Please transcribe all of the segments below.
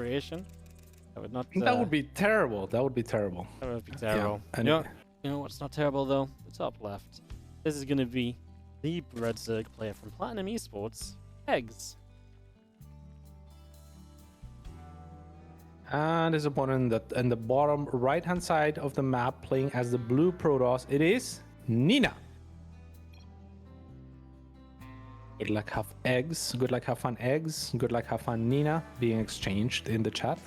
creation. That would not. That would be terrible. That would be terrible. That would be terrible. Yeah, You know what's not terrible though? The top left. This is gonna be the Red Zerg player from Platinum Esports, eGGz. And his opponent that in the bottom right-hand side of the map, playing as the blue Protoss, it is Nina. Good luck, have eGGz. Good luck, have fun, eGGz. Good luck, have fun, Nina, being exchanged in the chat,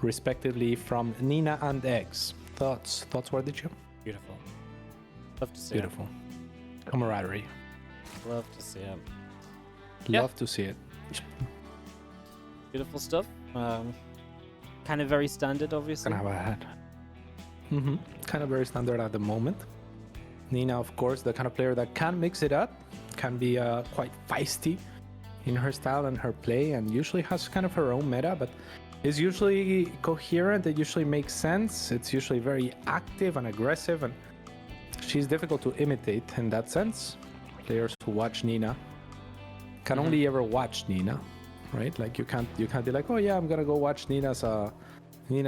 respectively, from Nina and eGGz. Thoughts, Wardich? Beautiful. Love to see Beautiful. Camaraderie. it. Love to see it. Love to see it. Beautiful stuff. Kind of very standard, obviously. Gonna have a hat. Kind of very standard at the moment. Nina, of course, the kind of player that can mix it up, can be quite feisty in her style and her play, and usually has kind of her own meta, but is usually coherent. It usually makes sense. It's usually very active and aggressive, and she's difficult to imitate in that sense. Players who watch Nina can only ever watch Nina, right? Like you can't be like, oh yeah, I'm gonna go watch Nina's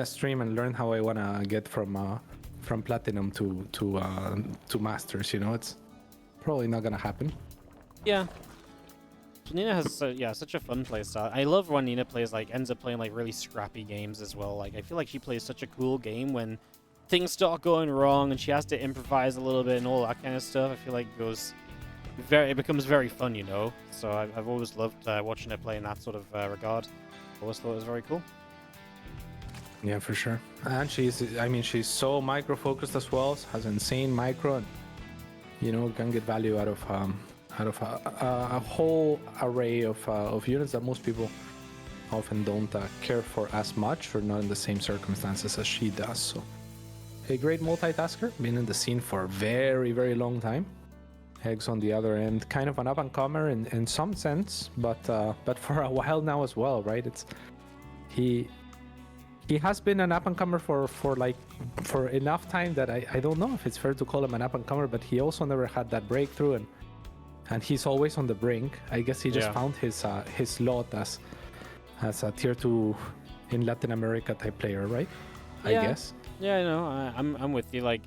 stream and learn how I wanna get from platinum to masters. You know, it's probably not gonna happen. Yeah. Nina has such a fun play style. I love when Nina ends up playing like really scrappy games as well. Like I feel like she plays such a cool game when things start going wrong and she has to improvise a little bit and all that kind of stuff. I feel like it becomes very fun, you know. So I've always loved watching her play in that sort of regard. Always thought it was very cool. Yeah, for sure. And she's so micro focused as well. Has insane micro, and you know, can get value out of a whole array of units that most people often don't care for as much, or not in the same circumstances as she does. So a great multitasker, been in the scene for a very, very long time. eGGz on the other end, kind of an up-and-comer in some sense, but for a while now as well, right? He has been an up-and-comer for enough time that I don't know if it's fair to call him an up-and-comer, but he also never had that breakthrough, and he's always on the brink. I guess he just found his slot as a tier 2 in Latin America type player, right? I guess. Yeah, I know. I'm with you. Like,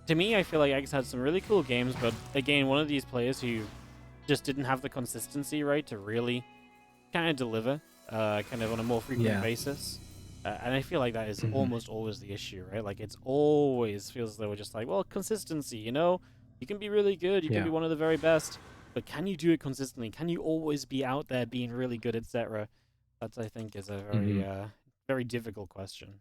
to me, I feel like eGGz had some really cool games, but again, one of these players who just didn't have the consistency, right, to really kind of deliver, kind of on a more frequent basis. And I feel like that is almost always the issue, right? Like, it's always feels as though we're just like, well, consistency, you know? You can be really good, you can be one of the very best, but can you do it consistently? Can you always be out there being really good, etc.? That, I think, is a very, very difficult question.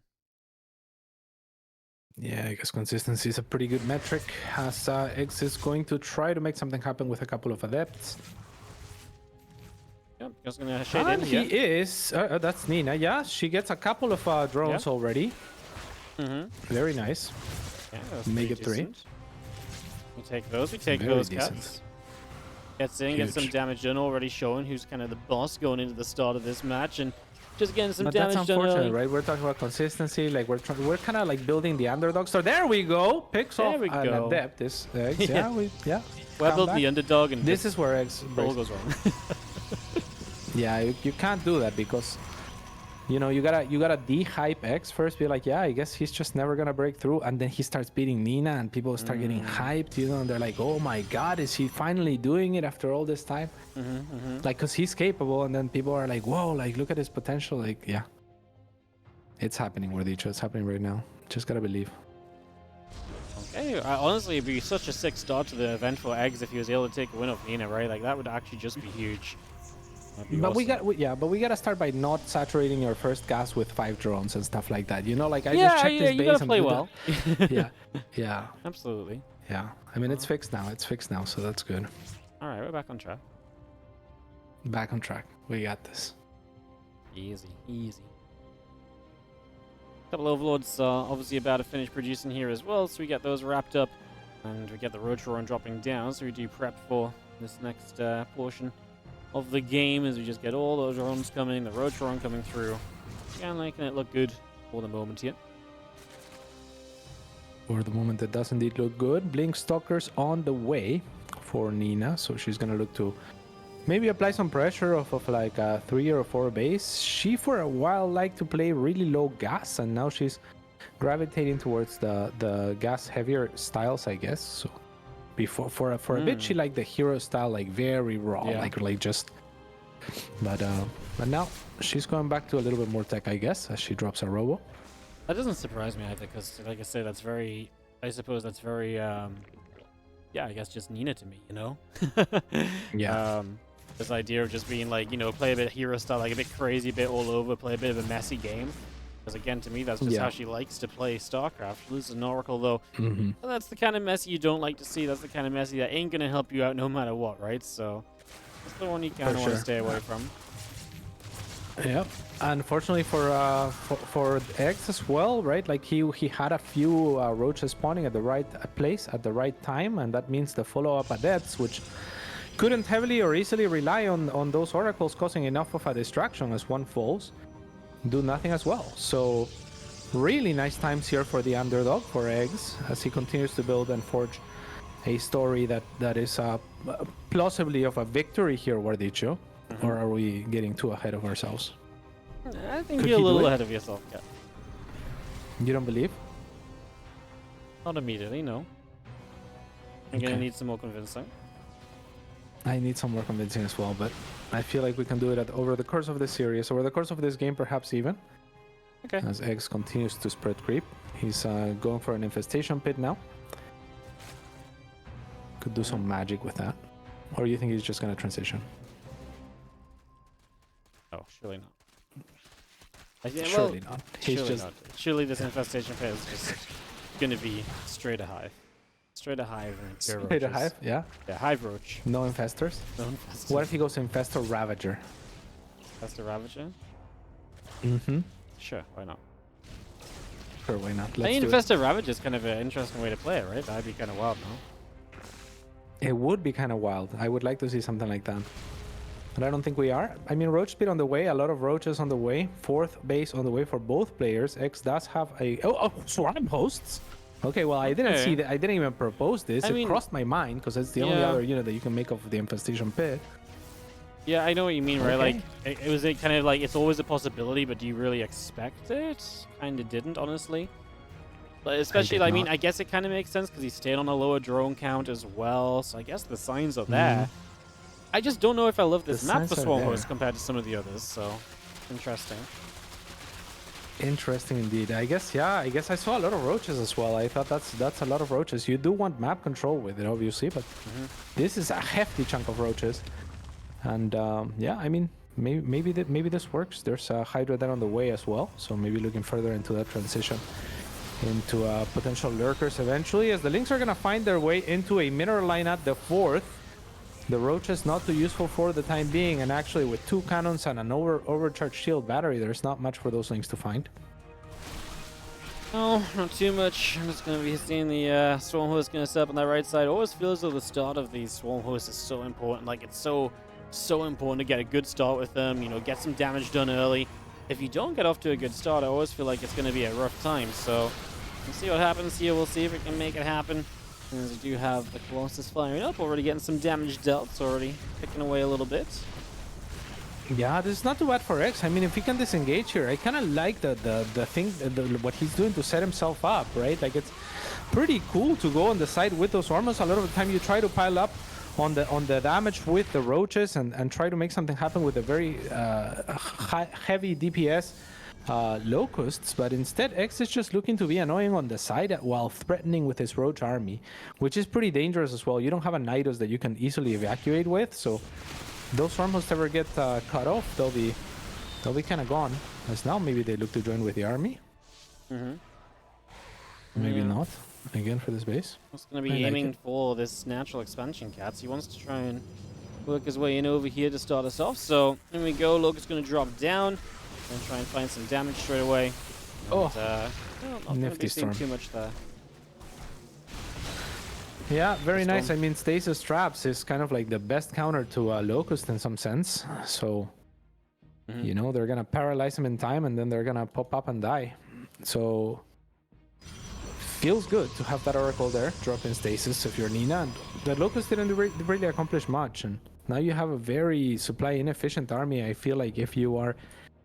Yeah, I guess consistency is a pretty good metric, as eGGz is going to try to make something happen with a couple of adepts. Yep, just gonna shade and in he here. is, that's Nina, yeah, she gets a couple of drones already. Very nice. Yeah, make it decent. 3. We take those, Very those decent. cats. Gets in, gets some damage done, already showing who's kind of the boss going into the start of this match, and just getting some damage that's done unfortunate, early. right? We're talking about consistency, like we're kind of like building the underdog. So there we go, picks off an adept. This eGGz, Well built the underdog, and this is where eGGz all goes wrong. Yeah, you can't do that because, you know, you gotta de-hype eGGz first. Be like, yeah, I guess he's just never gonna break through, and then he starts beating Nina, and people start getting hyped, you know, and they're like, oh my god, is he finally doing it after all this time? Like, cause he's capable, and then people are like, whoa, like look at his potential. Like, yeah, it's happening, Wardich. It's happening right now. Just gotta believe. Okay, honestly, it'd be such a sick start to the event for eGGz if he was able to take a win off Nina, right? Like, that would actually just be huge. But awesome. we gotta start by not saturating your first gas with 5 drones and stuff like that. You know, like I just checked his base. You gotta play well. yeah, absolutely. Yeah, I mean it's fixed now. It's fixed now, so that's good. All right, we're back on track. Back on track. We got this. Easy. Couple overlords obviously about to finish producing here as well, so we get those wrapped up, and we get the Rotron dropping down, so we do prep for this next portion of the game as we just get all those drones coming, the Rotron coming through, and making it look good for the moment here. For the moment, it does indeed look good. Blink Stalkers on the way for Nina, so she's gonna look to maybe apply some pressure of like a 3 or 4 base. She for a while liked to play really low gas, and now she's gravitating towards the gas heavier styles, I guess. So before for a bit she liked the hero style, like very raw, like just. But now she's going back to a little bit more tech, I guess, as she drops a robo. That doesn't surprise me either, because like I say, that's very. I suppose that's very. Yeah, I guess just Nina to me, you know. Yeah. This idea of just being like, you know, play a bit hero style, like a bit crazy, a bit all over, play a bit of a messy game. Because again, to me, that's just how she likes to play StarCraft. She loses an Oracle, though. That's the kind of messy you don't like to see. That's the kind of messy that ain't gonna help you out no matter what, right? So that's the one you kind of want to stay away from. Yep. Unfortunately for X as well, right? Like he had a few roaches spawning at the right place at the right time, and that means the follow-up adepts, which couldn't heavily or easily rely on those oracles, causing enough of a distraction as one falls, do nothing as well. So really nice times here for the underdog, for Eggs, as he continues to build and forge a story that is plausibly of a victory here, Wardicho. Or are we getting too ahead of ourselves? I think you're a little ahead of yourself, yeah. You don't believe? Not immediately, no. I'm gonna need some more convincing. I need some more convincing as well, but I feel like we can do it over the course of this series, over the course of this game, perhaps even. Okay. As Eggs continues to spread creep. He's going for an infestation pit now. Could do some magic with that. Or you think he's just gonna transition? Oh, surely not. Surely not. Surely this infestation pit is just gonna be straight a hive. Straight a hive and pure roaches. Straight a hive, yeah? Yeah, hive roach. No infestors? No infestors. What if he goes infestor ravager? Infestor ravager? Sure, why not? Sure, why not? I mean, infestor ravager is kind of an interesting way to play it, right? That'd be kind of wild, no? It would be kind of wild. I would like to see something like that. But I don't think we are. I mean, roach speed on the way, a lot of roaches on the way, 4th base on the way for both players. X does have a swarm hosts. Okay, well, I didn't see that. I didn't even propose this. It crossed my mind because it's the only other unit that you can make of the infestation pit. Yeah, I know what you mean, right? Like, it was kind of like, it's always a possibility, but do you really expect it? Kind of didn't, honestly. But especially, I mean, I guess it kind of makes sense because he stayed on a lower drone count as well. So I guess the signs are there. I just don't know if I love this map for Swarm Host compared to some of the others, so interesting. Interesting indeed. I guess I saw a lot of roaches as well. I thought that's a lot of roaches. You do want map control with it, obviously, but this is a hefty chunk of roaches. And yeah, I mean, maybe this works. There's a Hydra there on the way as well, so maybe looking further into that transition into potential lurkers eventually, as the Lynx are gonna find their way into a mineral line at the 4th. The roaches not too useful for the time being, and actually with 2 cannons and an overcharged shield battery, there's not much for those Lynx to find. No, not too much. I'm just going to be seeing the Swarm Host going to set up on that right side. It always feels though the start of these Swarm Hosts is so important. Like, it's so important to get a good start with them, you know, get some damage done early. If you don't get off to a good start, I always feel like it's going to be a rough time. So, we'll see what happens here. We'll see if it can make it happen. As we do have the Colossus firing up, already getting some damage dealt, it's already picking away a little bit. Yeah, this is not too bad for X. I mean, if he can disengage here, I kind of like the thing, what he's doing to set himself up, right? Like, it's pretty cool to go on the side with those armors. A lot of the time you try to pile up on the damage with the roaches and try to make something happen with a very heavy DPS locusts, but instead X is just looking to be annoying on the side while threatening with his roach army, which is pretty dangerous as well. You don't have a Nidus that you can easily evacuate with, so those swarm hosts ever get cut off, they'll be kind of gone. As now maybe they look to join with the army. Maybe not. Again for this base. He's going to be aiming for this natural expansion, Cats. He wants to try and work his way in over here to start us off. So here we go. Locust going to drop down and try and find some damage straight away. And, not nifty storm. Too much there. Yeah, very nice. I mean, Stasis Traps is kind of like the best counter to Locust in some sense. So, you know, they're going to paralyze him in time and then they're going to pop up and die. So, feels good to have that Oracle there, drop in Stasis if you're Nina. And the Locust didn't really accomplish much. And Now you have a very supply inefficient army. I feel like if you are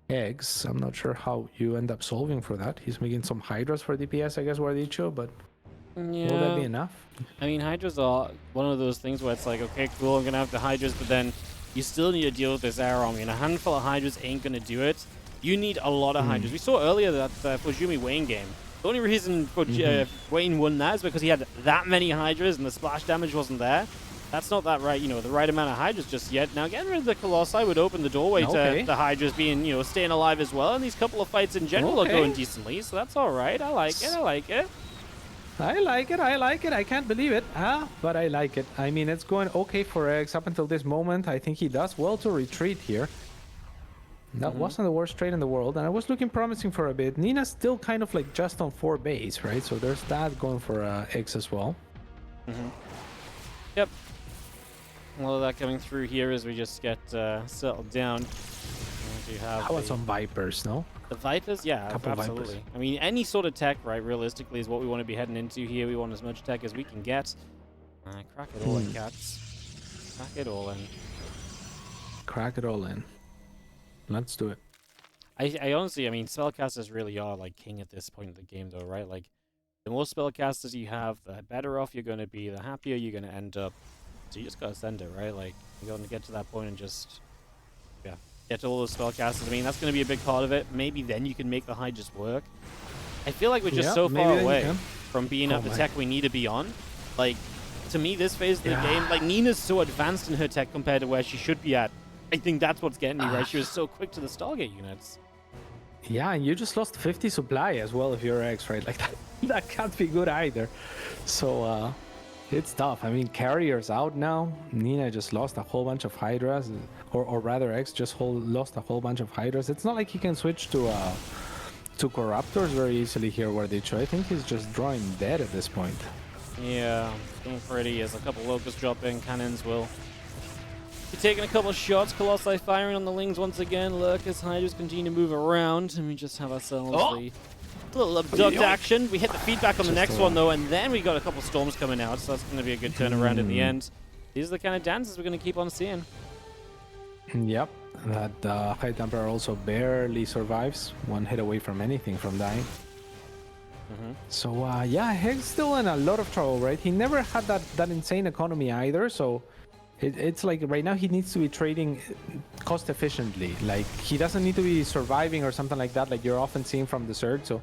eggs, I'm not sure how you end up solving for that. He's making some Hydras for DPS, I guess, where they show, but Yeah. will that be enough? I mean, Hydras are one of those things where it's like, okay, cool, I'm gonna have the Hydras, but then you still need to deal with this air army, and a handful of Hydras ain't gonna do it. You need a lot of Hydras. We saw earlier that Fujimi Wayne game. The only reason for Wayne won that is because he had that many Hydras and the splash damage wasn't there. That's not that right, the right amount of Hydras just yet. Now, getting rid of the Colossi would open the doorway to the Hydras being, staying alive as well. And these couple of fights in general are going decently, so that's all right. I like it. I like it. I like it. I like it. I can't believe it. But I like it. I mean, it's going okay for Eggs up until this moment. I think he does well to retreat here. That wasn't the worst trade in the world, and I was looking promising for a bit. Nina's still kind of like just on 4 base, right? So there's that going for Eggs as well. Yep. A lot of that coming through here as we just get settled down. How about some Vipers, no? The Vipers? Yeah, absolutely. Vipers. I mean, any sort of tech, right, realistically, is what we want to be heading into here. We want as much tech as we can get. Crack it all in, cats. Crack it all in. Crack it all in. Let's do it. I honestly, I mean, spellcasters really are, like, king at this point in the game, though, right? Like, the more spellcasters you have, the better off you're going to be, the happier you're going to end up. So you just got to send it, right? Like, you're going to get to that point and just, get to all those spellcasters. I mean, that's going to be a big part of it. Maybe then you can make the Hydras work. I feel like we're just so far away from being at the tech we need to be on. Like, to me, this phase of the game, like, Nina's so advanced in her tech compared to where she should be at. I think that's what's getting me, right? She was so quick to the Stargate units. Yeah, and you just lost 50 supply as well if you're X, right? Like, that can't be good either. So, it's tough. I mean, Carrier's out now. Nina just lost a whole bunch of Hydras. Or rather, X just lost a whole bunch of Hydras. It's not like he can switch to Corruptors very easily here where they try. I think he's just drawing dead at this point. Yeah, looking pretty as a couple Locusts drop in. Cannons will be taking a couple of shots. Colossi firing on the Lings once again. Lurkers, Hydras continue to move around. And we just have ourselves the little abduct action. We hit the feedback on the next one, though, and then we got a couple Storms coming out. So that's going to be a good turnaround in the end. These are the kind of dances we're going to keep on seeing. Yep, that High Templar also barely survives. One hit away from anything from dying. So, yeah, Hegg's still in a lot of trouble, right? He never had that insane economy either, so it's like right now he needs to be trading cost efficiently. Like, he doesn't need to be surviving or something like that, like you're often seeing from the Zerg. So,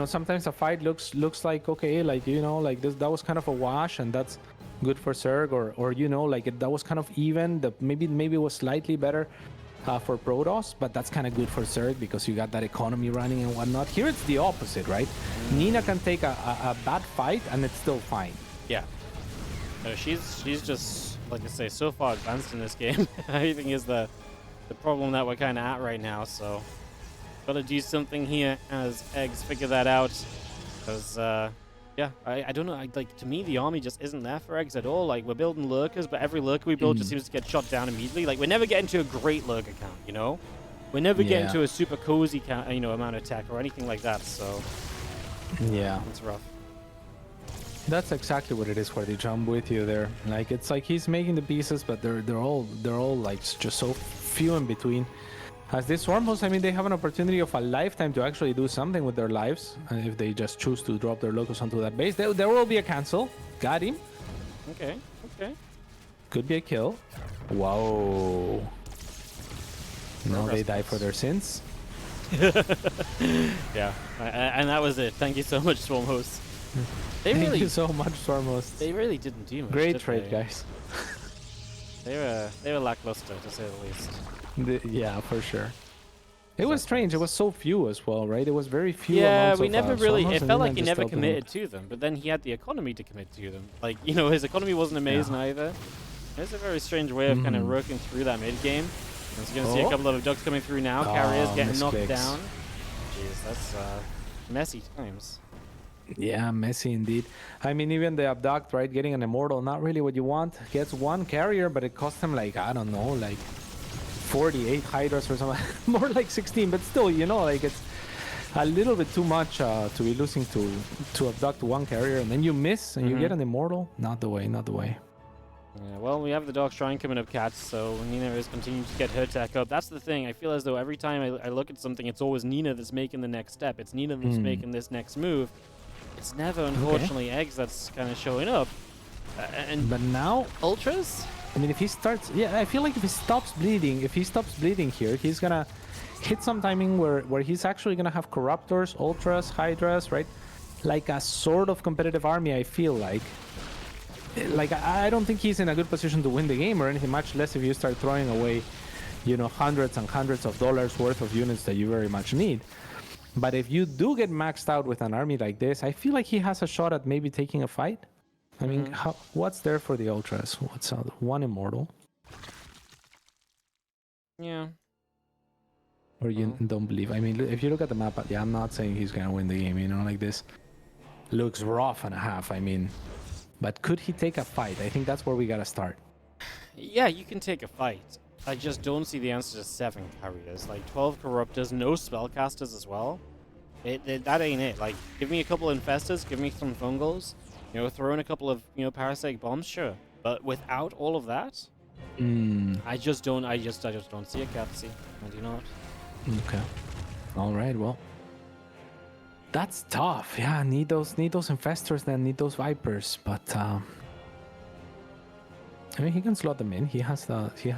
sometimes a fight looks like, okay, like, like that was kind of a wash, and that's good for Zerg, or like that was kind of even. Maybe it was slightly better for Protoss, but that's kind of good for Zerg because you got that economy running and whatnot. Here it's the opposite, right? Nina can take a bad fight and it's still fine. Yeah. No, she's just, like I say, so far advanced in this game. I think is the problem that we're kind of at right now. So, gotta do something here as Eggs figure that out. Because, yeah, I don't know. Like, to me, the army just isn't there for Eggs at all. Like, we're building Lurkers, but every Lurker we build just seems to get shot down immediately. Like, we're never getting to a great Lurker count, We're never getting to a super cozy count, amount of tech or anything like that. So, yeah, it's rough. That's exactly what it is where they jump with you there. Like, it's like he's making the pieces, but they're all like just so few in between. As these Swarmhosts, I mean, they have an opportunity of a lifetime to actually do something with their lives if they just choose to drop their Locust onto that base. There will be a cancel. Got him. Okay. Could be a kill. Whoa. No, they die for their sins. Yeah, and that was it. Thank you so much, Swarmhosts. Thank you so much, Swarmhosts. They really didn't do much. Great trade, guys. They were lackluster, to say the least. Yeah, for sure. It was strange. It was so few as well, right? It was very few. Yeah, we never really. It felt like he never committed to them, but then he had the economy to commit to them. Like, his economy wasn't amazing either. It's a very strange way of kind of working through that mid game. As you're gonna see a couple of abducts coming through now. Carriers getting knocked down. Jeez, that's messy times. Yeah, messy indeed. I mean, even the abduct, right? Getting an immortal, not really what you want. Gets one carrier, but it costs him like, I don't know, like 48 Hydras or something. More like 16, but still, like it's a little bit too much to be losing to abduct one carrier, and then you miss and you get an immortal. Not the way, not the way. Yeah, well, we have the Dark Shrine coming up, Cats, so Nina is continuing to get her tech up. That's the thing. I feel as though every time I look at something, it's always Nina that's making the next step. It's Nina that's making this next move. It's never, unfortunately, eGGz that's kind of showing up. But now, Ultras? I mean, if he starts... Yeah, I feel like if he stops bleeding here, he's gonna hit some timing where he's actually gonna have Corruptors, Ultras, Hydras, right? Like a sort of competitive army, I feel like. Like, I don't think he's in a good position to win the game or anything, much less if you start throwing away, you know, hundreds and hundreds of dollars worth of units that you very much need. But if you do get maxed out with an army like this, I feel like he has a shot at maybe taking a fight. I mean, what's there for the Ultras? What's one Immortal? Yeah. Or you don't believe? I mean, if you look at the map, yeah, I'm not saying he's gonna win the game, you know, like this. Looks rough and a half, I mean. But could he take a fight? I think that's where we gotta start. Yeah, you can take a fight. I just don't see the answer to 7 carriers. Like, 12 Corruptors, no Spellcasters as well. That ain't it. Like, give me a couple Infestors, give me some Fungals. You know, throw in a couple of, you know, Parasitic Bombs, sure. But without all of that, I just don't see it, Capsy. I do not. Okay. Alright, well. That's tough. Yeah, need those Infestors, then need those Vipers. But I mean, he can slot them in. He has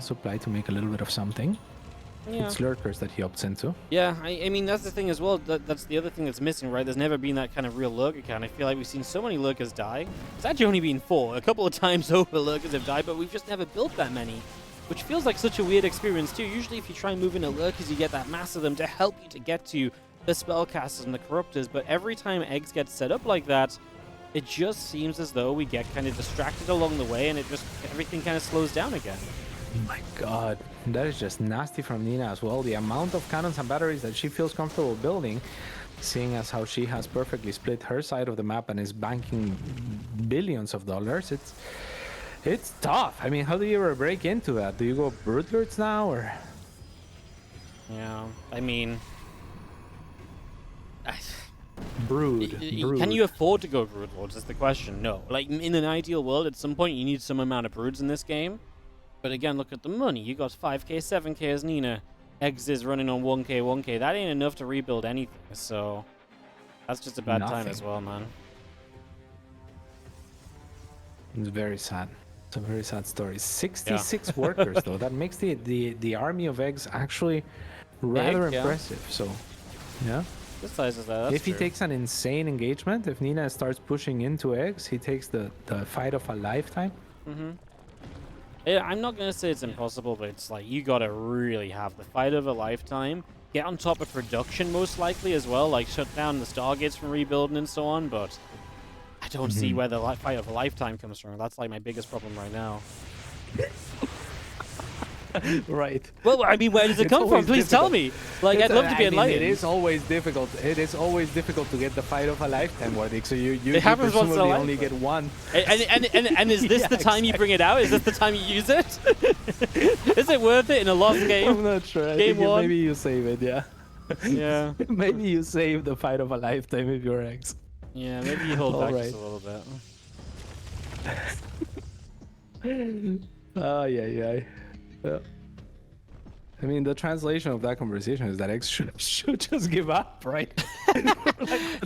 supply to make a little bit of something. Yeah. It's Lurkers that he opts into. Yeah, I mean, that's the thing as well. That's the other thing that's missing, right? There's never been that kind of real Lurker count. I feel like we've seen so many Lurkers die. It's actually only been 4. A couple of times over Lurkers have died, but we've just never built that many. Which feels like such a weird experience too. Usually if you try and move into Lurkers, you get that mass of them to help you to get to the Spellcasters and the Corruptors. But every time eGGz gets set up like that, it just seems as though we get kind of distracted along the way and everything kind of slows down again. Oh my god, that is just nasty from Nina as well. The amount of cannons and batteries that she feels comfortable building, seeing as how she has perfectly split her side of the map and is banking billions of dollars, it's tough. I mean, how do you ever break into that? Do you go Brood Lords now, or? Yeah, I mean... Brood. Can you afford to go Brood Lords is the question. No. Like, in an ideal world, at some point you need some amount of Broods in this game. But again, look at the money. You got 5k, 7k as Nina. eGGz is running on 1k, 1k. That ain't enough to rebuild anything, so... That's just a bad time as well, man. It's very sad. It's a very sad story. 66 workers, though. That makes the army of eGGz actually rather impressive, so... Yeah. Good size is that. If he takes an insane engagement, if Nina starts pushing into eGGz, he takes the fight of a lifetime. Yeah, I'm not going to say it's impossible, but it's like, you got to really have the fight of a lifetime. Get on top of production, most likely, as well. Like, shut down the Stargates from rebuilding and so on, but I don't see where the fight of a lifetime comes from. That's, like, my biggest problem right now. Right. Well, I mean, where does it come from? Please tell me. Like, I'd love to be enlightened. It is always difficult. It is always difficult to get the fight of a lifetime, Wardic. So you presumably only get one. And is this the time you bring it out? Is this the time you use it? Is it worth it in a lost game? I'm not sure. I Game think 1? Maybe you save it, yeah. Yeah. Maybe you save the fight of a lifetime if you're eGGz. Yeah, maybe you hold back just a little bit. Oh, yeah. I mean, the translation of that conversation is that eGGz should just give up, right?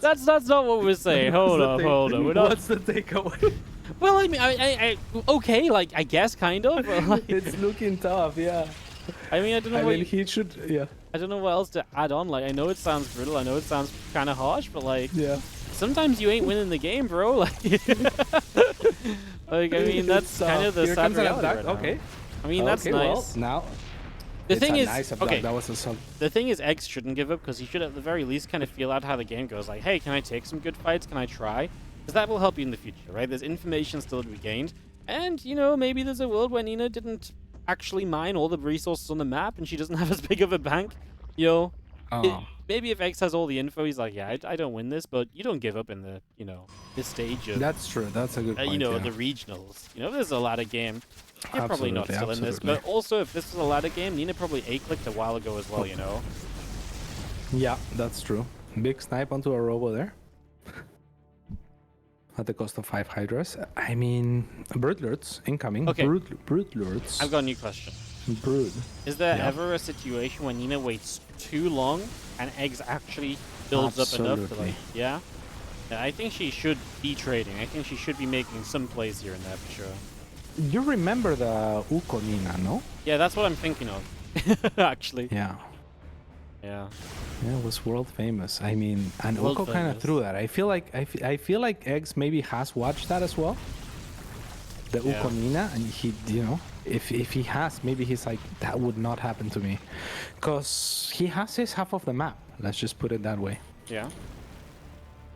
That's not what we're saying. Hold up. We're not... What's the takeaway? Well, I mean, I okay, like, I guess, kind of. Like, it's looking tough, yeah. I mean, I don't know. he should, yeah. I don't know what else to add on. Like, I know it sounds brutal. I know it sounds kind of harsh, but like, sometimes you ain't winning the game, bro. Like, like, I mean, that's kind of the sad reality right now. Okay. I mean, that's nice. Well, now. The thing is, okay. That was a the thing is, eGGz shouldn't give up because he should at the very least kind of feel out how the game goes. Like, hey, can I take some good fights? Can I try? Because that will help you in the future, right? There's information still to be gained, and you know, maybe there's a world where Nina didn't actually mine all the resources on the map, and she doesn't have as big of a bank. You know, maybe if eGGz has all the info, he's like, yeah, I don't win this, but you don't give up in the, you know, this stage of. That's true. That's a good point. You know, the regionals. You know, there's a ladder game. You're probably not still in this, but also if this was a ladder game, Nina probably A-clicked a while ago as well, you know? Yeah, that's true. Big snipe onto a robo there. at the cost of 5 Hydras. I mean, Broodlords incoming. Okay. Broodlords. I've got a new question. Brood. Is there Yeah. ever a situation when Nina waits too long and eggs actually builds up enough to Absolutely. yeah? Yeah, I think she should be trading. I think she should be making some plays here and there for sure. You remember the Uko Nina, no? Yeah, that's what I'm thinking of. Actually. Yeah. Yeah. Yeah, it was world famous. I mean, and World Uko kind of famous. threw that. I feel like I feel like Eggs maybe has watched that as well. The Yeah. Uko Nina, and he, you know, if he has, maybe he's like, that would not happen to me, because he has his half of the map. Let's just put it that way. Yeah.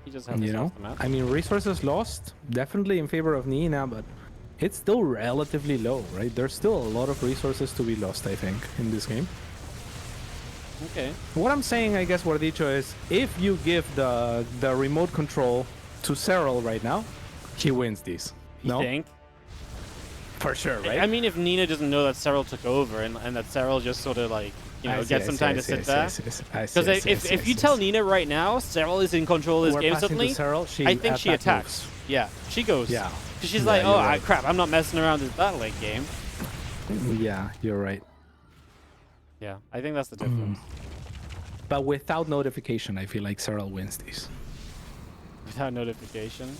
He just has You this know, off the map. I mean, resources lost definitely in favor of Nina, but it's still relatively low, right? There's still a lot of resources to be lost, I think, in this game. Okay. What I'm saying, I guess, Wardicho, is if you give the remote control to Cyril right now, he wins these. You No? think? For sure, right? I mean, if Nina doesn't know that Cyril took over and that Cyril just sort of like, you know, get some time to sit there. Because if you tell Nina right now, Cyril is in control of this game suddenly, Cyril, I think she attacks. Yeah, she goes. Yeah. Because she's Yeah, like, you're oh, right. crap, I'm not messing around this that late game. Yeah, you're right. Yeah, I think that's the difference. But without notification, I feel like Cyril wins these. Without notification.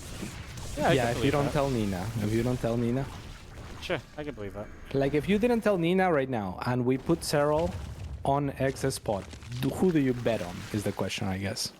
Yeah, I Yeah, can if believe you don't that. tell Nina. If you don't tell Nina. Sure, I can believe that. Like, if you didn't tell Nina right now, and we put Cyril on X's spot, who do you bet on, is the question, I guess.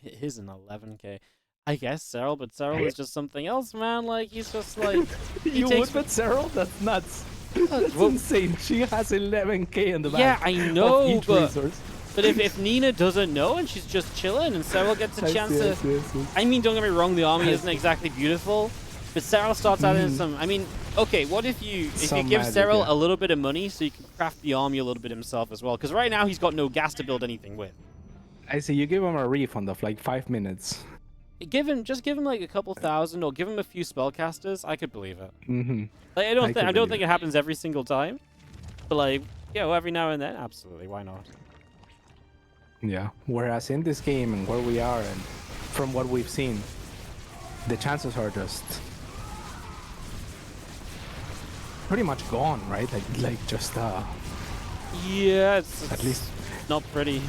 It is an 11k. I guess Cyril, but Cyril is just something else, man. Like, he's just like... he You takes- would bet Cyril? That's nuts. That's well- insane. She has 11k in the bank. Yeah, I of know, each but... resource. But if Nina doesn't know and she's just chilling and Cyril gets a chance to... Yes. I mean, don't get me wrong, the army isn't exactly beautiful, but Cyril starts out in some... I mean, okay, what if you Some give magic, Cyril yeah. a little bit of money so you can craft the army a little bit himself as well? Because right now he's got no gas to build anything with. I say you give him a refund of like 5 minutes. Just give him like a couple thousand or give him a few spellcasters. I could believe it. Mm-hmm. Like, I could don't believe think it. it happens every single time, but like, yeah, well, every now and then, absolutely, why not? Yeah. Whereas in this game and where we are and from what we've seen, the chances are just pretty much gone, right? Like just Yeah, it's at least not pretty.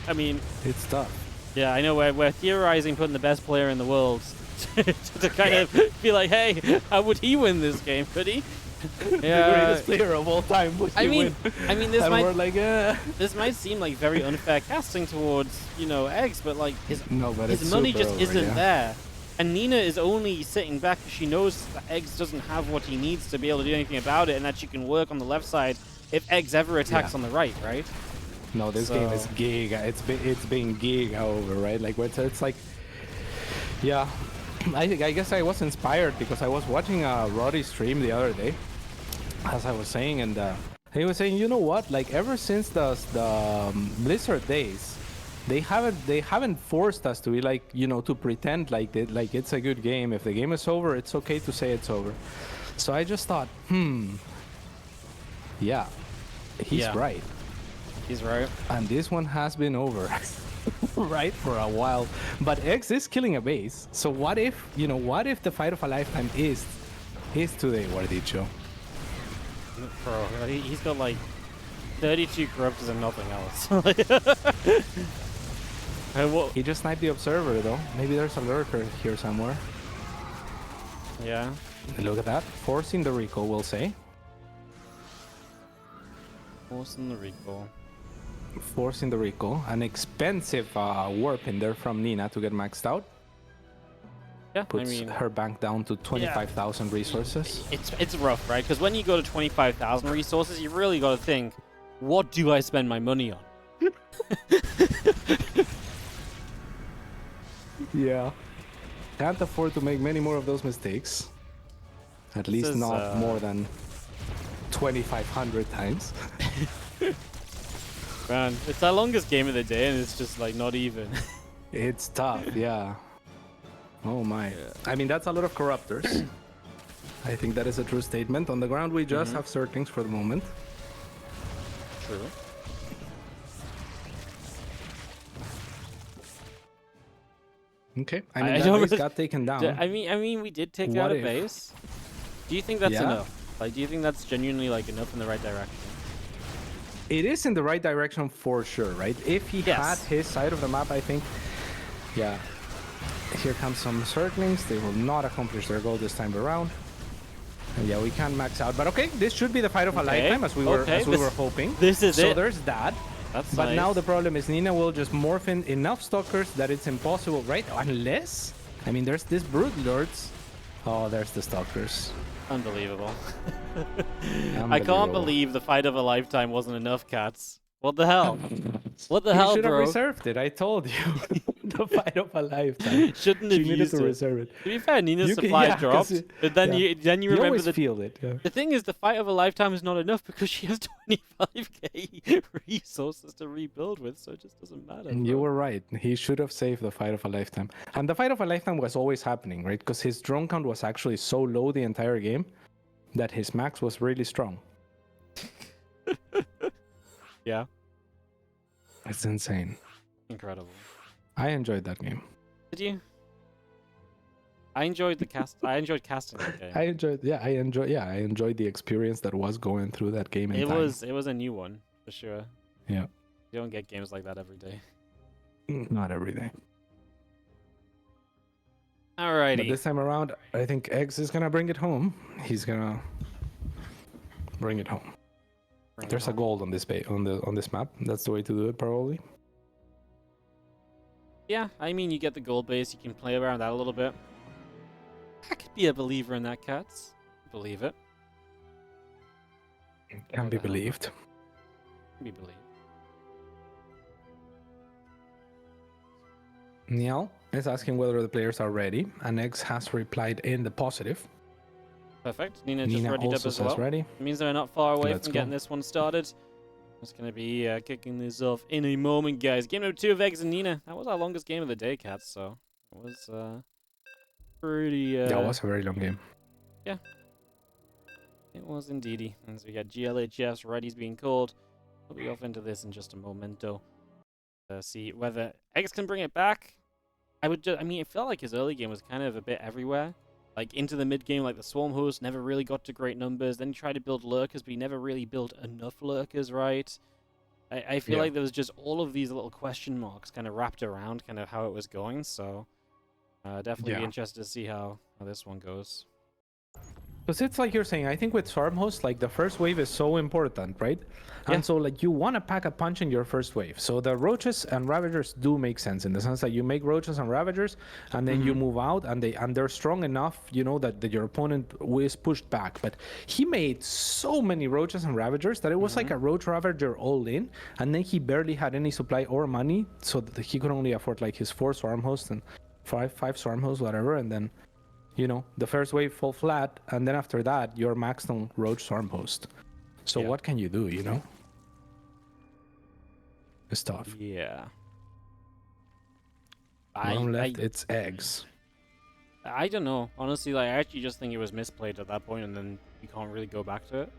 I mean, it's tough. yeah, I know we're theorizing putting the best player in the world to kind of be like, hey, how would he win this game? Could he? The greatest player of all time. Would I you mean, win? this And might we're like, this might seem like very unfair casting towards, you know, Eggs, but like his no, but it's money super just over, isn't yeah. there. And Nina is only sitting back because she knows that Eggs doesn't have what he needs to be able to do anything about it, and that she can work on the left side if Eggs ever attacks Yeah. on the right, right? No, this game is So- gig. It's being gig over, right? Like it's like, yeah. I guess I was inspired because I was watching Roddy stream the other day, as I was saying, and he was saying, you know what? Like ever since the Blizzard days, they haven't forced us to be like, you know, to pretend like it's a good game. If the game is over, it's okay to say it's over. So I just thought, yeah, he's Yeah. right. He's right. And this one has been over, right, for a while. But X is killing a base. So what if, you know, what if the fight of a lifetime is today, Wardicho? Bro, he's got like 32 corruptors and nothing else. Well, He just sniped the observer, though. Maybe there's a lurker here somewhere. yeah. Look at that. Forcing the recall, we'll say. Forcing the recall. Forcing the recall. An expensive warp in there from Nina to get maxed out. Yeah, Puts I mean, her bank down to 25,000 resources. it's rough, right? Because when you go to 25,000 resources, you really got to think, what do I spend my money on? Yeah. Can't afford to make many more of those mistakes. At least is, not more than 2,500 times. Man, it's our longest game of the day, and it's just like not even. It's tough, yeah. Oh my. I mean, that's a lot of corruptors. I think that is a true statement. On the ground, we just have Zerglings for the moment. True. Okay. I mean, I that don't base really- got taken down. I mean, we did take What out a if? base. Do you think that's Yeah. enough? Like, do you think that's genuinely like enough in the right direction? It is in the right direction for sure, right? If he Yes. had his side of the map, I think, yeah. Here comes some circlings. They will not accomplish their goal this time around. And yeah, we can max out. But okay, this should be the fight of a lifetime, as we were hoping. This is so it. there's that. That's But nice. now the problem is Nina will just morph in enough stalkers that it's impossible, right? Unless, I mean, there's this Brood Lords. Oh, there's the stalkers. Unbelievable. I can't Unbelievable. believe the fight of a lifetime wasn't enough, cats. What the hell? What the You hell, should have bro? reserved it. I told you. The fight of a lifetime. Shouldn't She have needed used to it. reserve it. To be fair, Nina's You can- supply yeah, 'cause dropped, it- but then yeah. you You remember always the feel it. Yeah. the thing is the fight of a lifetime is not enough because she has 25k resources to rebuild with, so it just doesn't matter. You bro. were right. He should have saved the fight of a lifetime. And the fight of a lifetime was always happening, right? Because his drone count was actually so low the entire game that his max was really strong. Yeah, It's insane. incredible. I enjoyed that game. Did you? I enjoyed the cast. I enjoyed casting that game. I enjoyed the experience that was going through that game in It time. was a new one for sure. Yeah. You don't get games like that every day. Not every day. But Alrighty. this time around, I think eGGz is gonna bring it home. He's gonna bring it home. Bring it There's a on. gold on this on this map. That's the way to do it, probably. Yeah, I mean, you get the gold base. You can play around that a little bit. I could be a believer in that, cats. Believe it. Can be the hell? believed. Can be believed. Niall is asking whether the players are ready, and eGGz has replied in the positive. Perfect. Nina just Nina readied up also as says well. ready. It means they're not far away Let's from go. getting this one started. I'm just going to be kicking this off in a moment, guys. Game number 2 of eGGz and Nina. That was our longest game of the day, cats, so it was pretty... That was a very long game. It was indeedy. And so we got GLHS, ready's being called. We'll be off into this in just a momento. See whether eGGz can bring it back. I mean, it felt like his early game was kind of a bit everywhere. Like, into the mid-game, like the Swarm Host never really got to great numbers. Then he tried to build Lurkers, but he never really built enough Lurkers, right? I feel Yeah. like there was just all of these little question marks kind of wrapped around kind of how it was going, so... definitely be Yeah. interested to see how this one goes. Because it's like you're saying, I think with Swarm Host, like the first wave is so important, right? Yeah. And so like you want to pack a punch in your first wave. So the Roaches and Ravagers do make sense in the sense that you make Roaches and Ravagers and then you move out and they're strong enough, you know, that your opponent is pushed back. But he made so many Roaches and Ravagers that it was like a Roach Ravager all in, and then he barely had any supply or money, so that he could only afford like his 4 Swarm Hosts and five Swarm Hosts, whatever, and then you know, the first wave fall flat, and then after that, you're maxed on Roach Swarm Host. So Yeah. what can you do, you know? It's tough. Yeah. Bottom left, it's eGGz. I don't know. Honestly, like, I actually just think it was misplayed at that point, and then you can't really go back to it.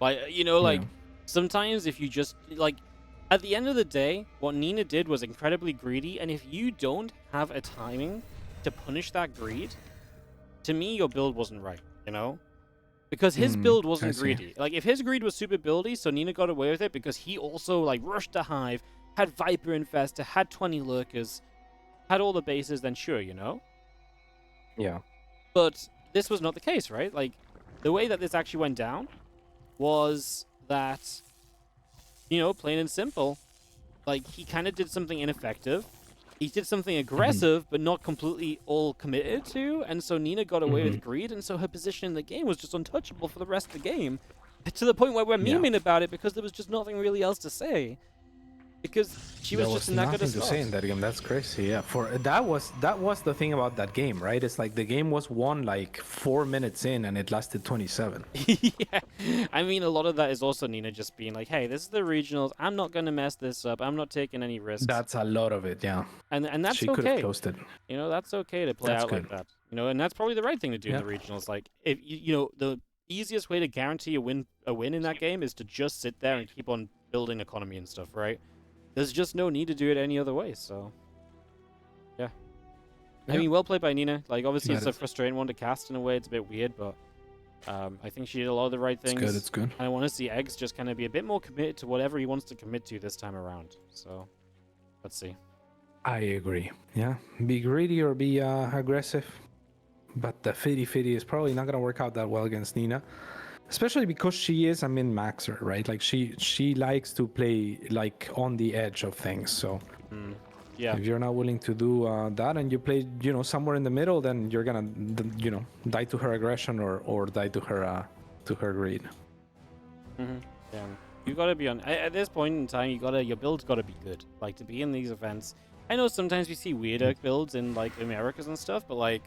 Like, you know, like, Yeah. sometimes if you just, like, at the end of the day, what Nina did was incredibly greedy, and if you don't have a timing to punish that greed, to me, your build wasn't right, you know? Because his build I wasn't see. greedy. Like, if his greed was super buildy, so Nina got away with it because he also, like, rushed the Hive, had Viper Infest, had 20 Lurkers, had all the bases, then sure, you know? Yeah. But this was not the case, right? Like, the way that this actually went down was that, you know, plain and simple, like, he kind of did something ineffective. He did something aggressive, but not completely all committed to, and so Nina got away with greed, and so her position in the game was just untouchable for the rest of the game, to the point where we're Yeah. memeing about it because there was just nothing really else to say. Because she was There just in that good nothing a to say in spot. that game. That's crazy. Yeah. For that was the thing about that game, right? It's like the game was won like 4 minutes in, and it lasted 27. Yeah, I mean, a lot of that is also Nina just being like, "Hey, this is the regionals. I'm not gonna mess this up. I'm not taking any risks." That's a lot of it. Yeah. and that's She could have okay. closed it. You know, that's okay to play That's out like good. that. You know, and that's probably the right thing to do Yeah. in the regionals. Like, if you know, the easiest way to guarantee a win in that game is to just sit there and keep on building economy and stuff, right? There's just no need to do it any other way. So, yeah. I mean, well played by Nina. Like, obviously, That it's a is. frustrating one to cast in a way. It's a bit weird, but I think she did a lot of the right things. It's good. And I want to see eGGz just kind of be a bit more committed to whatever he wants to commit to this time around. So, let's see. I agree. Yeah, be greedy or be aggressive. But the 50-50 is probably not going to work out that well against Nina. Especially because she is a min-maxer, right? Like, she likes to play, like, on the edge of things, so... Yeah. If you're not willing to do that and you play, somewhere in the middle, then you're gonna, die to her aggression or die to her greed. Yeah. You gotta be on... At this point in time, your build's gotta be good. Like, to be in these events... I know sometimes we see weirder builds in, like, Americas and stuff, but, like...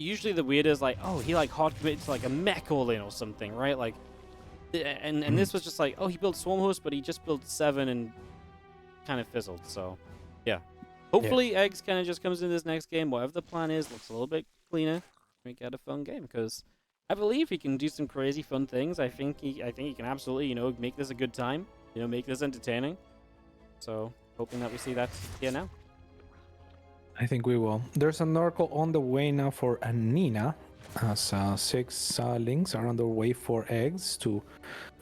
Usually the weird is like, oh, he like hard committed to like a mech all-in or something, right? Like, and this was just like, oh, he built Swarm Host, but he just built 7 and kind of fizzled. So, yeah. Hopefully, eGGz kind of just comes in this next game. Whatever the plan is, looks a little bit cleaner. We get a fun game because I believe he can do some crazy fun things. I think he can absolutely, make this a good time. Make this entertaining. So, hoping that we see that here now. I think we will. There's an oracle on the way now for Nina, as 6 links are on the way for eGGz to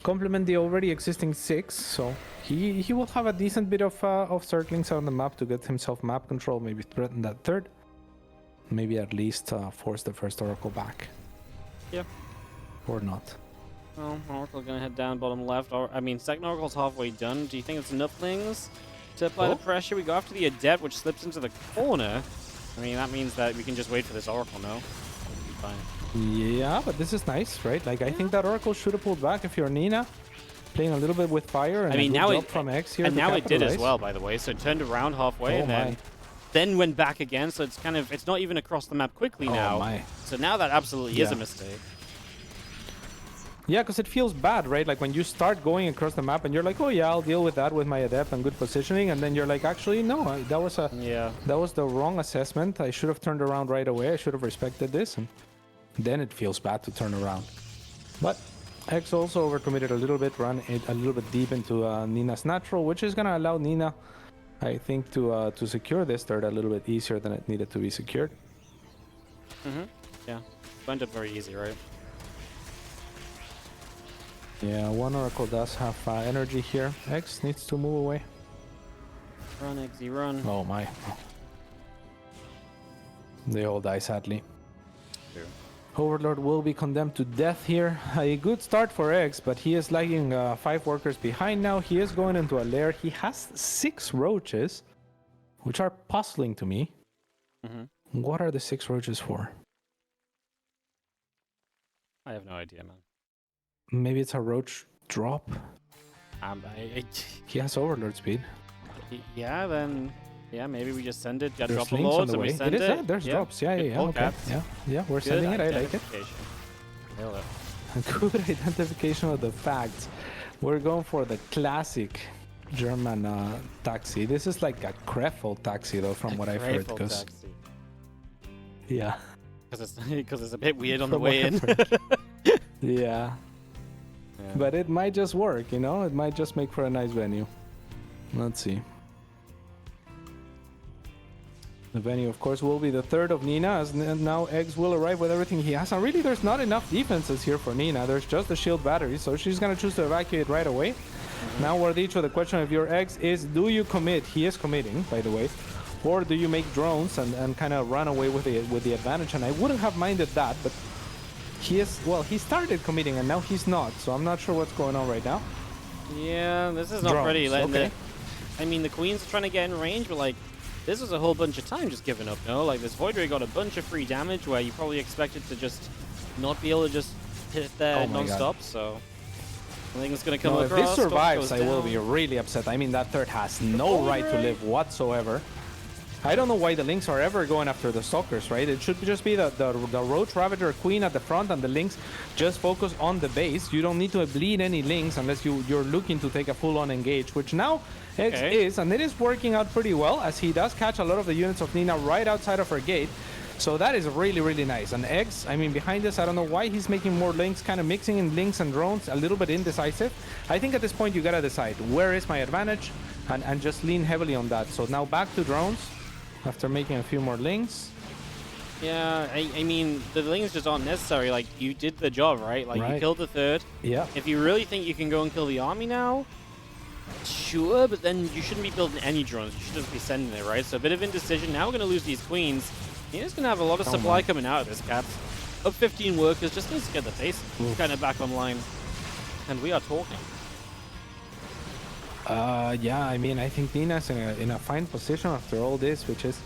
complement the already existing 6. So he will have a decent bit of circlings on the map to get himself map control, maybe threaten that third, maybe at least force the first oracle back. Yeah. Or not. Well, oracle gonna head down bottom left. Second oracle's halfway done. Do you think it's enough things to apply the pressure? We go after the Adept, which slips into the corner. I mean, that means that we can just wait for this Oracle, no? Be fine. Yeah, but this is nice, right? Like, I think that Oracle should have pulled back if you're Nina. Playing a little bit with fire, and now it from eGGz here. And now it did as well, by the way. So it turned around halfway and then went back again. So it's not even across the map quickly now. My. So now that absolutely is a mistake. Yeah, because it feels bad, right? Like when you start going across the map and you're like, oh yeah, I'll deal with that with my Adept and good positioning, and then you're like, actually, no, that was the wrong assessment. I should have turned around right away. I should have respected this, and then it feels bad to turn around. But eGGz also overcommitted a little bit, run it a little bit deep into Nina's natural, which is gonna allow Nina, I think, to secure this third a little bit easier than it needed to be secured. Yeah, went up very easy, right? Yeah, one Oracle does have energy here. eGGz needs to move away. Run, eGGz, run. Oh my. They all die, sadly. True. Overlord will be condemned to death here. A good start for eGGz, but he is lagging 5 workers behind now. He is going into a lair. He has 6 roaches, which are puzzling to me. What are the 6 roaches for? I have no idea, man. Maybe it's a roach drop? He has Overlord speed. Yeah, maybe we just send it. Got There's drop the links on lords the and we way. send it. Yeah, there's drops. Yeah, okay. Yeah, we're Good sending it. I like it. Nailed it. Good identification of the facts. We're going for the classic German taxi. This is like a Krefeld taxi, though, from what I've heard. Yeah. Because it's a bit weird on the way in. Yeah. But it might just work, It might just make for a nice venue. Let's see. The venue, of course, will be the third of Nina, as now eGGz will arrive with everything he has. And really, there's not enough defenses here for Nina. There's just the shield battery, so she's going to choose to evacuate right away. Now, Wardicho, the question of your eGGz is, do you commit? He is committing, by the way. Or do you make drones and kind of run away with the advantage? And I wouldn't have minded that, but he started committing and now he's not. So I'm not sure what's going on right now. Yeah, this is not Drones, pretty. okay. The Queen's trying to get in range, but this is a whole bunch of time just giving up, no? Like, this Void Ray got a bunch of free damage where you probably expected to just not be able to just hit that non-stop, so... I think it's going to come across. If this survives, I will be really upset. That third has no right to live whatsoever. I don't know why the Lynx are ever going after the Stalkers, right? It should just be the Roach Ravager Queen at the front and the Lynx just focus on the base. You don't need to bleed any Lynx unless you're looking to take a full-on engage, which now eGGz is, and it is working out pretty well as he does catch a lot of the units of Nina right outside of her gate. So that is really, really nice. And eGGz, behind this, I don't know why he's making more Lynx, kind of mixing in Lynx and drones, a little bit indecisive. I think at this point you gotta decide, where is my advantage? And just lean heavily on that. So now back to drones. after making a few more links. Yeah, I mean, the links just aren't necessary. Like, you did the job, right? Like, you killed the third. Yeah. If you really think you can go and kill the army now, sure, but then you shouldn't be building any drones. You should just be sending it, right? So a bit of indecision. Now we're going to lose these queens. Nina's going to have a lot of supply coming out of this, Caps. Up 15 workers, just needs to get the base kind of back online. And we are talking. Yeah, I mean, I think Nina's in a fine position after all this, which is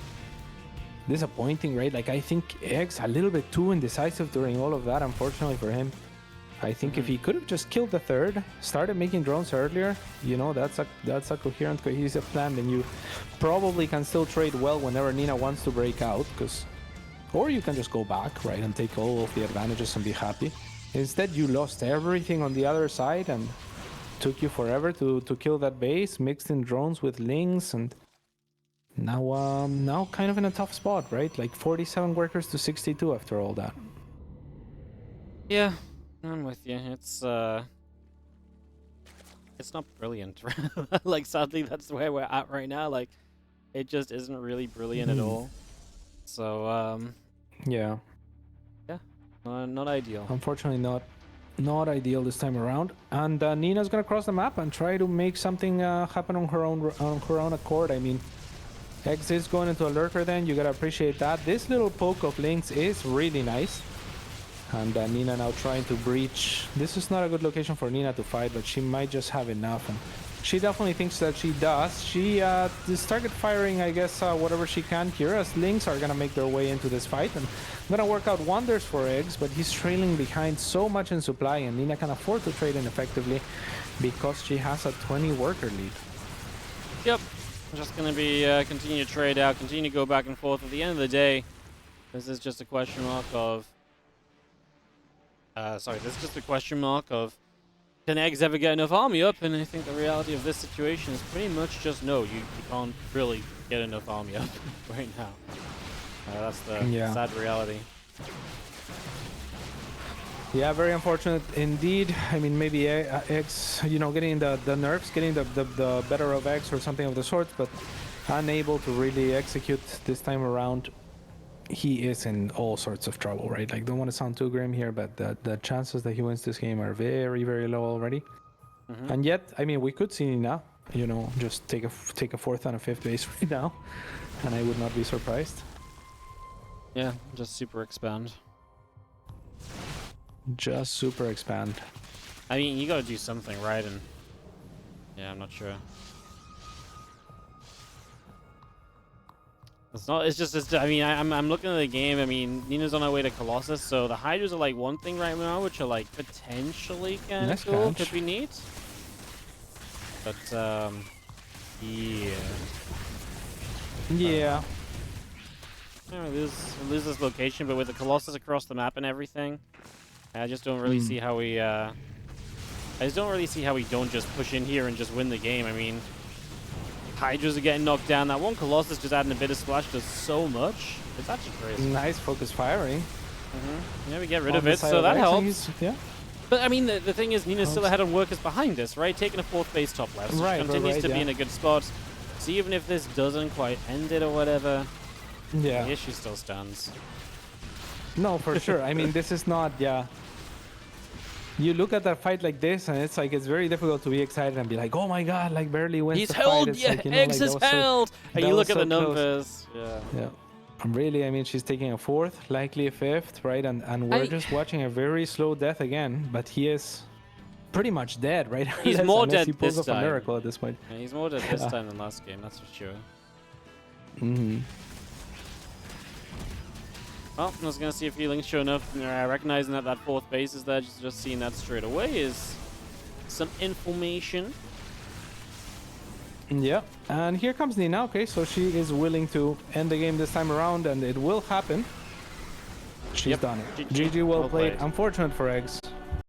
disappointing, right? Like, I think eGGz a little bit too indecisive during all of that, unfortunately for him. I think if he could have just killed the third, started making drones earlier, you know, that's a coherent, cohesive plan, then you probably can still trade well whenever Nina wants to break out, or you can just go back, right, and take all of the advantages and be happy. Instead, you lost everything on the other side, and took you forever to kill that base, mixed in drones with links, and now kind of in a tough spot, right? Like 47 workers to 62 after all that. Yeah, I'm with you. It's not brilliant. Like, sadly, that's where we're at right now. Like, it just isn't really brilliant at all. So, yeah, not ideal. Unfortunately, not ideal this time around. And Nina's gonna cross the map and try to make something happen on her own accord. I mean, eGGz is going into a lurker then, you gotta appreciate that. This little poke of links is really nice. And Nina now trying to breach. This is not a good location for Nina to fight, but she might just have enough. And she definitely thinks that she does. She is target firing, I guess, whatever she can here, as links are gonna make their way into this fight. And gonna work out wonders for eGGz, but he's trailing behind so much in supply, and Nina can afford to trade in effectively because she has a 20 worker lead. Yep. Just going to be continue to trade out, continue to go back and forth. At the end of the day, this is just a question mark of... this is just a question mark of, can eGGz ever get enough army up? And I think the reality of this situation is pretty much just no. You can't really get enough army up right now. That's the sad reality. Yeah, very unfortunate indeed. I mean, maybe eGGz, you know, getting the nerfs, getting the better of eGGz or something of the sort, but unable to really execute this time around. He is in all sorts of trouble, right? Like, don't want to sound too grim here, but the chances that he wins this game are very, very low already. And yet, I mean, we could see Nina, you know, just take a fourth and a fifth base right now, and I would not be surprised. Yeah, just super expand. Just super expand. I mean, you gotta do something, right? And yeah, I'm not sure. It's just, I mean, I'm looking at the game. I mean, Nina's on her way to Colossus, so the Hydras are like one thing right now, which are like potentially kind of cool, could be neat. But, yeah. Yeah. Yeah, we lose this location, but with the Colossus across the map and everything, I just don't really see how we, I just don't really see how we don't just push in here and just win the game. I mean, Hydras are getting knocked down. That one Colossus just adding a bit of splash does so much. It's actually crazy. Nice focus firing. Yeah, we get rid of it, so that helps. Yeah. But I mean, the thing is, Nina's still ahead on workers behind us, right? Taking a fourth base top left. So she continues to be in a good spot. So even if this doesn't quite end it or whatever, the issue still stands. No, for sure. I mean, this is not, You look at that fight like this, and it's like, it's very difficult to be excited and be like, oh my god, like barely wins the held, fight. It's yeah, like, you know, eGGz is held! And you look at the numbers. Yeah. Really, I mean, she's taking a fourth, likely a fifth, right? And we're just watching a very slow death again, but he is pretty much dead, right? He's more dead he pulls this off time. a miracle at this point. Yeah, he's more dead this time than last game, that's for sure. Well, I was going to see if Healing's shown up. Recognizing that that fourth base is there, just seeing that straight away is some information. Yeah, and here comes Nina. Okay, so she is willing to end the game this time around, and it will happen. She's done it. GG, well played. Unfortunate for eGGz.